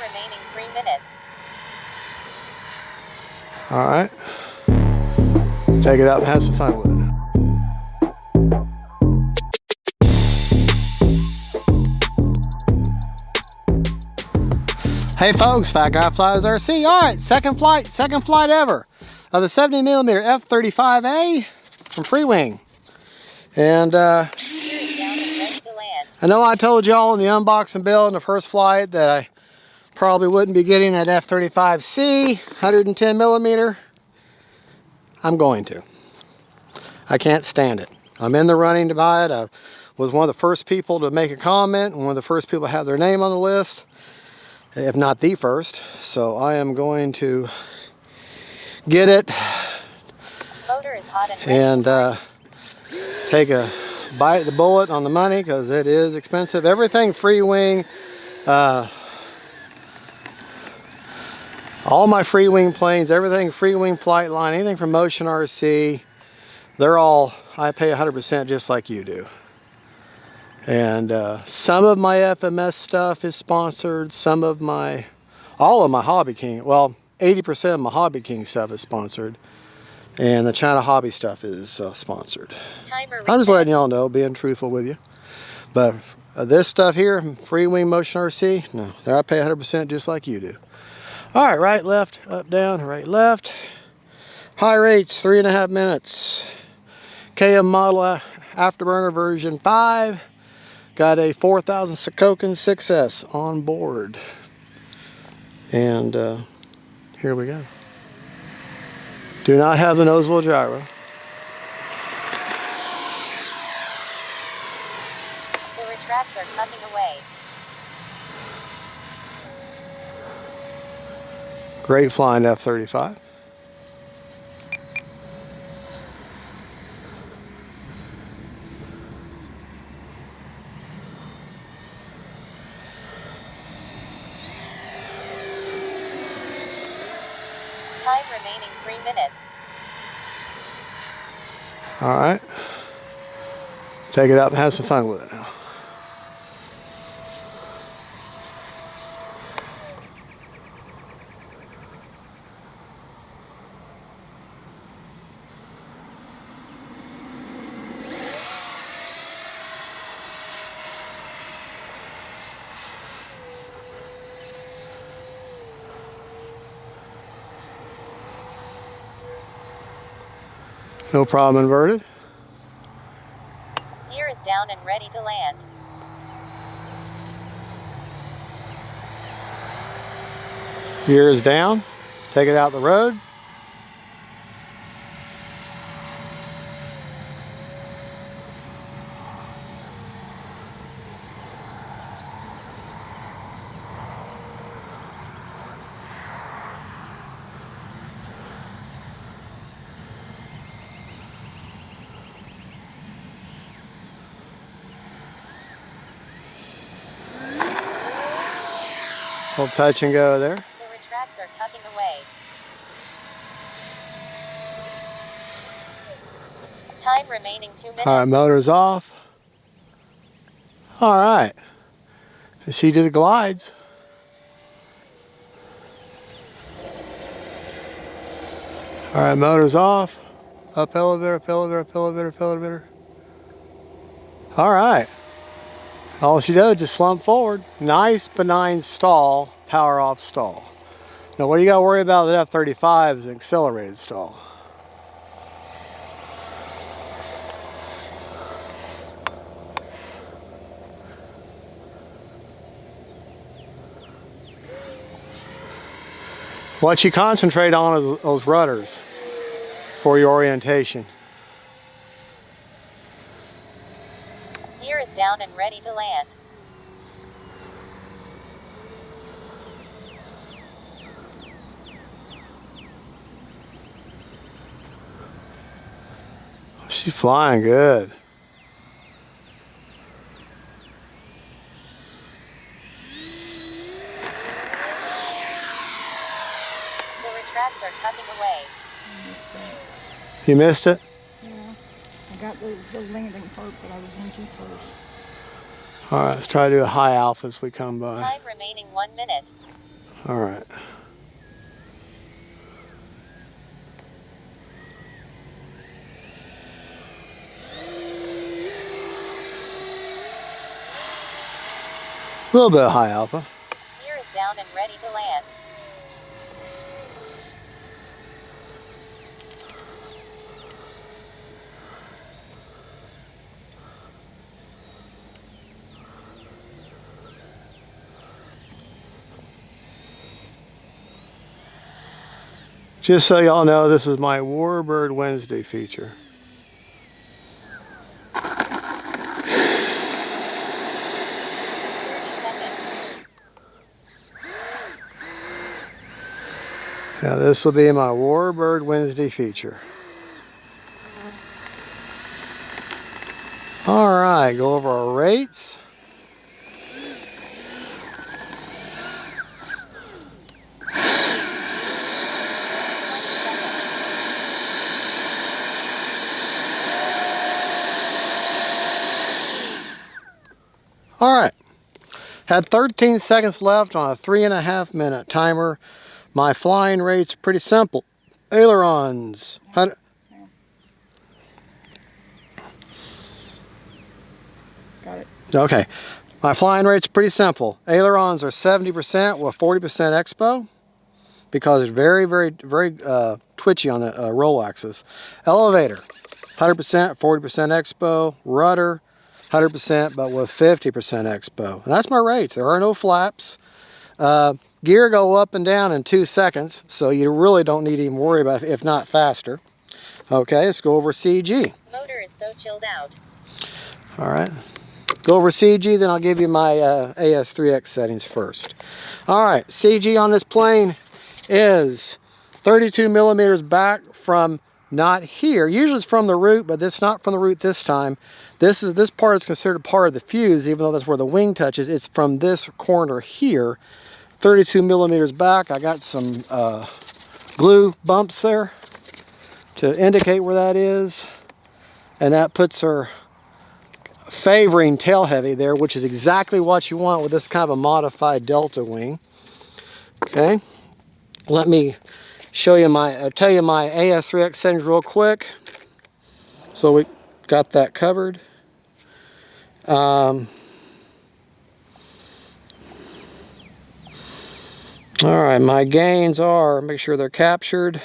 remaining 3 minutes. All right. Take it out and have some fun with it. Hey folks, Fat Guy Flies RC. All right, second flight ever of the 70mm F-35A from FREEWING. And I know I told y'all in the unboxing build in the first flight that I probably wouldn't be getting that F-35C 110mm. I'm going to. I can't stand it. I'm in the running to buy it. I was one of the first people to make a comment, and one of the first people to have their name on the list, if not the first. So I am going to get it Motor is hot and take a bite of the bullet on the money, because it is expensive. Everything FREEWING, all my FREEWING planes, everything FREEWING flight line, anything from Motion RC, they're all, I pay 100% just like you do. And some of my FMS stuff is sponsored, all of my Hobby King, well, 80% of my Hobby King stuff is sponsored, and the China Hobby stuff is sponsored. I'm just letting y'all know, being truthful with you. But this stuff here, FREEWING Motion RC, no, I pay 100% just like you do. All right, right, left, up, down, right, left. High rates, 3.5 minutes. KM model afterburner version 5. Got a 4000 Sokokin 6S on board. And here we go. Do not have the nose wheel gyro. The retracts are coming away. Great flying F-35. Time remaining 3 minutes. All right. Take it up and have some fun with it now. No problem, inverted. Gear is down and ready to land. Gear is down. Take it out the road. Little touch and go there. The retracts are tugging away. Time remaining 2 minutes. All right, motor's off. All right. She just glides. All right, motor's off. Up elevator, up elevator, up elevator, up elevator. All right. All she does is just slump forward. Nice benign stall, power off stall. Now what you got to worry about with F-35 is an accelerated stall. What you concentrate on is those rudders for your orientation. Gear is down and ready to land. She's flying good. The retracts are tugging away. You missed it? Yeah, I got the landing part, but I was into first. All right, let's try to do a high alpha as we come by. Time remaining 1 minute. All right. A little bit of high alpha. Gear is down and ready to land. Just so y'all know, this is my Warbird Wednesday feature. Now this will be my Warbird Wednesday feature. Alright, go over our rates. Alright, had 13 seconds left on a 3.5 minute timer. My flying rate's pretty simple. Ailerons. Got it. Okay, my flying rate's pretty simple. Ailerons are 70% with 40% expo because it's very twitchy on the roll axis. Elevator, 100%, 40% expo. Rudder, 100% but with 50% expo. And that's my rates. There are no flaps. Gear go up and down in 2 seconds, so you really don't need to even worry about it, if not faster. Okay, let's go over CG. Motor is so chilled out. All right, go over CG, then I'll give you my AS3X settings first. All right, CG on this plane is 32 millimeters back from not here. Usually it's from the root, but it's not from the root this time. This part is considered part of the fuse, even though that's where the wing touches. It's from this corner here. 32 millimeters back. I got some glue bumps there to indicate where that is, and that puts her favoring tail heavy there, which is exactly what you want with this kind of a modified delta wing. Okay, let me show you tell you my AS3X settings real quick. So we got that covered. All right, my gains are, make sure they're captured.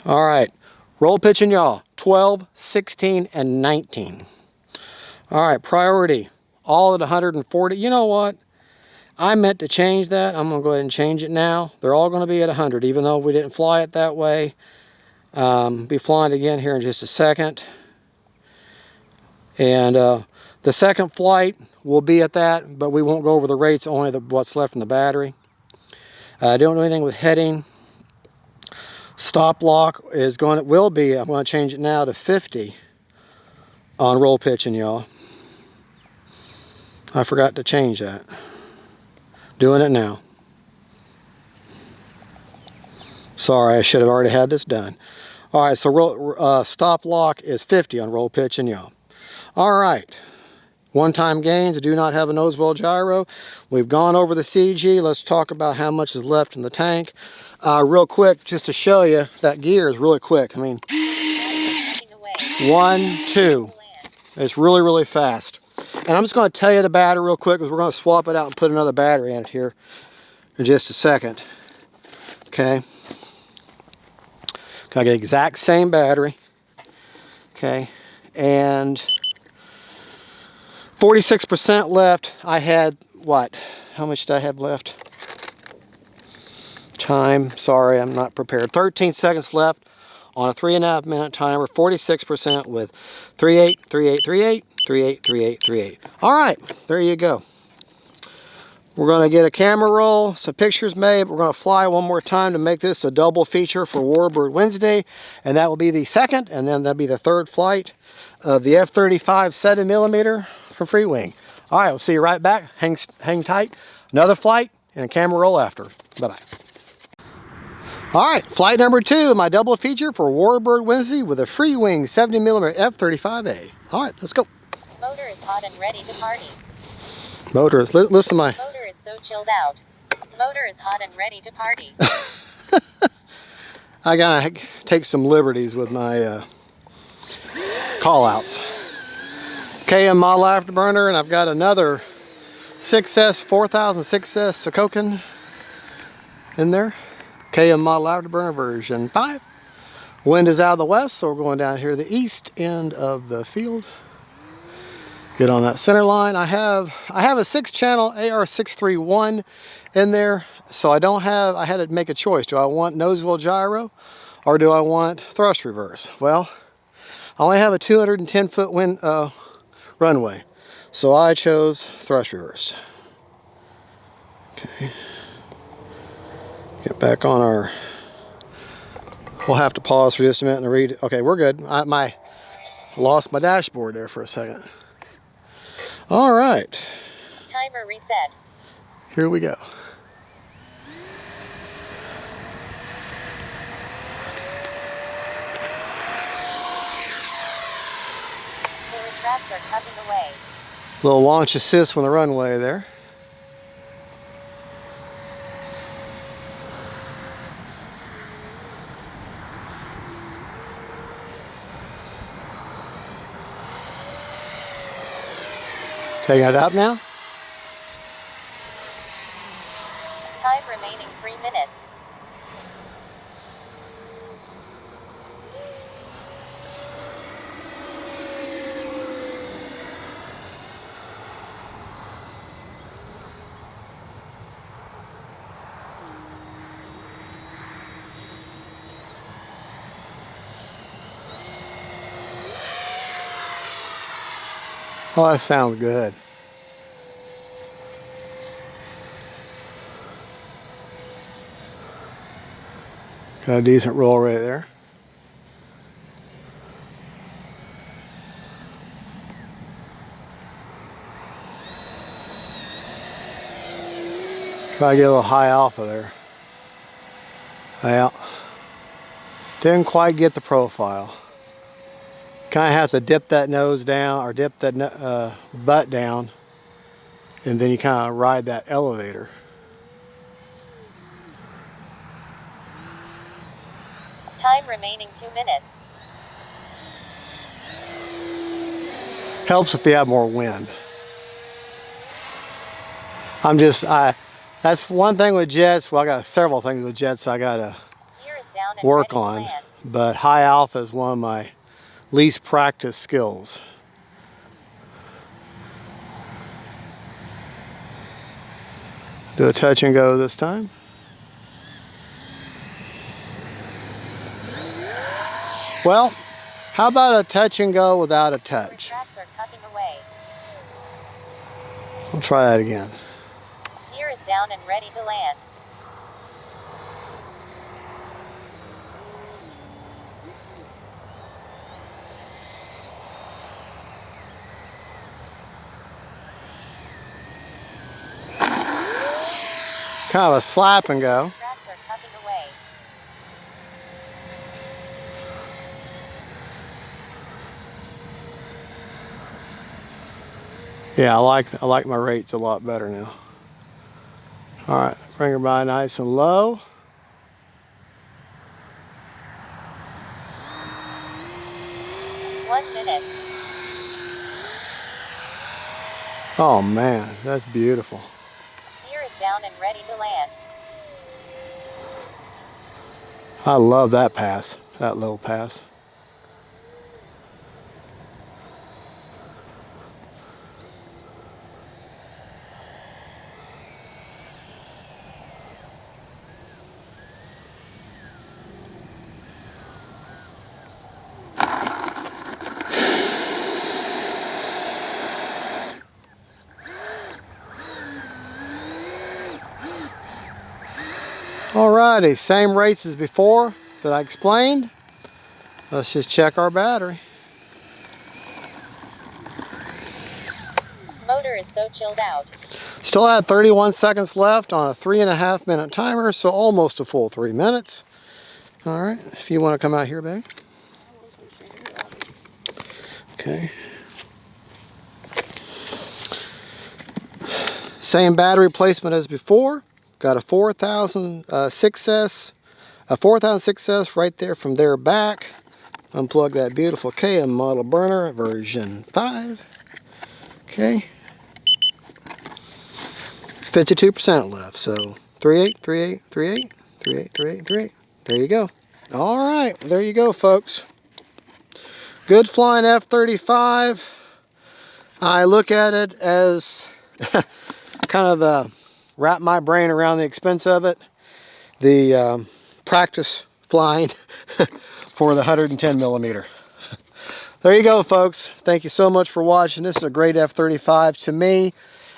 All right, roll, pitch, and yaw, 12, 16, and 19. All right, priority, all at 140. You know what? I meant to change that. I'm gonna go ahead and change it now. They're all gonna be at 100, even though we didn't fly it that way. Be flying again here in just a second. And the second flight will be at that, but we won't go over the rates, only what's left in the battery. Don't do anything with heading. Stop lock is will be, I'm going to change it now to 50 on roll, pitch, and yaw. I forgot to change that. Doing it now. Sorry, I should have already had this done. All right, so stop lock is 50 on roll, pitch, and yaw. All right. One-time gains, do not have a nose wheel gyro. We've gone over the CG. Let's talk about how much is left in the tank. Real quick, just to show you, that gear is really quick. I mean, 1, 2. It's really fast. And I'm just going to tell you the battery real quick, because we're going to swap it out and put another battery in it here in just a second. Okay. Got the exact same battery. Okay. And 46% left. I had what? How much did I have left? Time. Sorry, I'm not prepared. 13 seconds left on a 3.5 minute timer. 46% with 38, 38, 38, 38, 38, 38. All right, there you go. We're going to get a camera roll, some pictures made. We're going to fly one more time to make this a double feature for Warbird Wednesday, and that will be the second, and then that'll be the third flight of the F-35 7mm from FREEWING. All right, we'll see you right back. Hang tight. Another flight and a camera roll after. Bye-bye. All right, flight number 2, my double feature for Warbird Wednesday with a FREEWING 70mm F-35A. All right, let's go. Motor is hot and ready to party. Motor, listen to my... Motor is so chilled out. Motor is hot and ready to party. I gotta take some liberties with my call outs. KM model afterburner, and I've got another 6S 4000 6S Sokokin in there. KM model afterburner version 5. Wind is out of the west, so we're going down here to the east end of the field. Get on that center line. I have a 6-channel AR631 in there, so I had to make a choice. Do I want nose wheel gyro or do I want thrust reverse? Well, I only have a 210-foot wind runway, so I chose thrust reverse. Okay. Get back on our. We'll have to pause for just a minute and read. Okay, we're good. I lost my dashboard there for a second. All right. Timer reset. Here we go. The retracts are cutting away. Little launch assist from the runway there. Taking it up now. Time remaining 3 minutes. Oh, that sounds good. Got a decent roll right there. Try to get a little high alpha there. Well, didn't quite get the profile. Kind of have to dip that nose down or dip that butt down, and then you kind of ride that elevator. Time remaining 2 minutes. Helps if you have more wind. That's one thing with jets. Well, I got several things with jets I gotta Gear is down and work ready to on, land. but high alpha is one of my least practiced skills. Do a touch and go this time. Well, how about a touch and go without a touch? Retracts are cutting away. We'll try that again. Gear is down and ready to land. Kind of a slap and go. Retracts are cutting away. Yeah, I like my rates a lot better now. All right, bring her by nice and low. One minute. Oh man, that's beautiful. Gear is down and ready to land. I love that pass, that low pass. Alrighty, same rates as before that I explained. Let's just check our battery. Motor is so chilled out. Still had 31 seconds left on a 3.5 minute timer, so almost a full 3 minutes. Alright, if you want to come out here, babe. Okay. Same battery placement as before. Got a 4000 6S, a 4000 6S right there from their back. Unplug that beautiful KM model burner, version 5. Okay. 52% left. So 38, 38, 38, 38, 38, 38. There you go. All right, there you go, folks. Good flying F-35. I look at it as kind of wrap my brain around the expense of it. The practice flying for the 110 millimeter. There you go, folks. Thank you so much for watching. This is a great F-35 to me.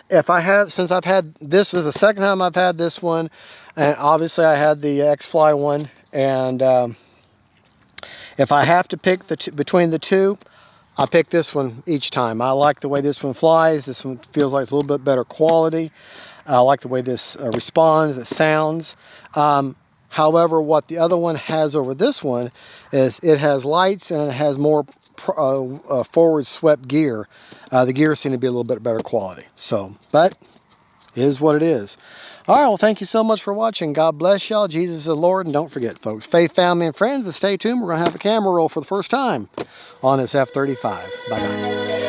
Since I've had this is the second time I've had this one, and obviously I had the X-Fly one, and if I have to pick between the two, I pick this one each time. I like the way this one flies. This one feels like it's a little bit better quality. I like the way this responds, it sounds. However, what the other one has over this one is it has lights and it has more forward swept gear. The gears seem to be a little bit better quality. So, but it is what it is. All right, well, thank you so much for watching. God bless y'all. Jesus is the Lord. And don't forget, folks, faith, family, and friends, and stay tuned. We're going to have a camera roll for the first time on this F-35. Bye-bye.